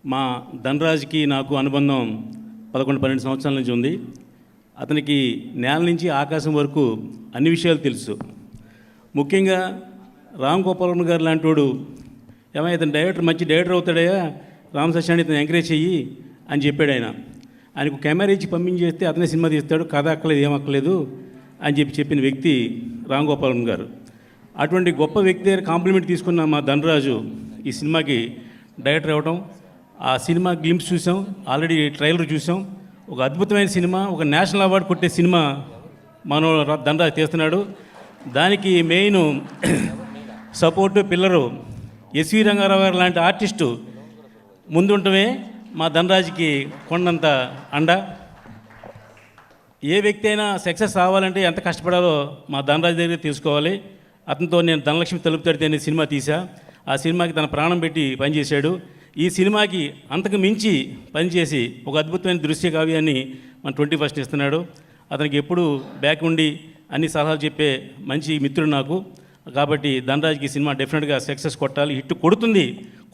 మా ధనరాజ్కి నాకు అనుబంధం 11-12 సంవత్సరాల నుంచి ఉంది. అతనికి నేల నుంచి ఆకాశం వరకు అన్ని విషయాలు తెలుసు. ముఖ్యంగా రామ్ గోపాల్ గారు లాంటి వాడు ఏమైనా ఇతను డైరెక్టర్ మంచి డైరెక్టర్ అవుతాడయా, రామ్ సత్యాన్ని ఇతను ఎంకరేజ్ చెయ్యి అని చెప్పాడు. ఆయనకు కెమెరా ఇచ్చి పంపించేస్తే అతనే సినిమా తీస్తాడు, కథ అక్కలేదు ఏమక్కలేదు అని చెప్పిన వ్యక్తి రామ్ గోపాల్ గారు. అటువంటి గొప్ప వ్యక్తి దగ్గర కాంప్లిమెంట్ తీసుకున్న మా ధనరాజు ఈ సినిమాకి డైరెక్టర్ అవ్వడం, ఆ సినిమా గ్లింప్స్ చూసాం, ఆల్రెడీ ట్రైలర్ చూసాం. ఒక అద్భుతమైన సినిమా, ఒక నేషనల్ అవార్డు కొట్టే సినిమా మనం ధనరాజు తీస్తున్నాడు. దానికి main support pillar S V Rangarao గారు లాంటి ఆర్టిస్టు ముందుంటమే మా ధనరాజుకి కొండంత అండ. ఏ వ్యక్తి అయినా సక్సెస్ అవ్వాలంటే ఎంత కష్టపడాలో మా ధనరాజు దగ్గర తెలుసుకోవాలి. అతనితో నేను ధనలక్ష్మి తలుపు తడితే అనే సినిమా తీసా. ఆ సినిమాకి తన ప్రాణం పెట్టి పనిచేశాడు. ఈ సినిమాకి అంతకు మించి పనిచేసి ఒక అద్భుతమైన దృశ్య కావ్యాన్ని మన 21st ఇస్తున్నాడు. అతనికి ఎప్పుడు బ్యాక్ ఉండి అన్ని సలహాలు చెప్పే మంచి మిత్రుడు నాకు. కాబట్టి ధనరాజ్కి సినిమా డెఫినెట్గా సక్సెస్ కొట్టాలి, హిట్ కొడుతుంది,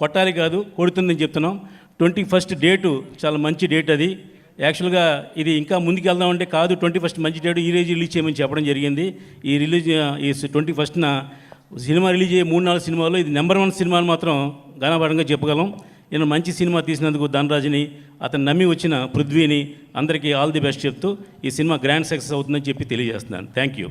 కొట్టాలి కాదు కొడుతుందని చెప్తున్నాం. 21st డేటు చాలా మంచి డేట్. అది యాక్చువల్గా ఇది ఇంకా ముందుకు వెళ్దామంటే కాదు, 21st మంచి డేటు, ఈ రోజు రిలీజ్ చేయమని చెప్పడం జరిగింది. ఈ 21st సినిమా రిలీజ్ అయ్యే 3-4 సినిమాల్లో ఇది నెంబర్ 1 సినిమాలు మాత్రం ఘనపరంగా చెప్పగలం. నేను మంచి సినిమా తీసినందుకు ధనరాజ్ని, అతను నమ్మి వచ్చిన పృథ్వీని అందరికీ ఆల్ ది బెస్ట్ చెప్తూ ఈ సినిమా గ్రాండ్ సక్సెస్ అవుతుందని చెప్పి తెలియజేస్తున్నాను. Thank you.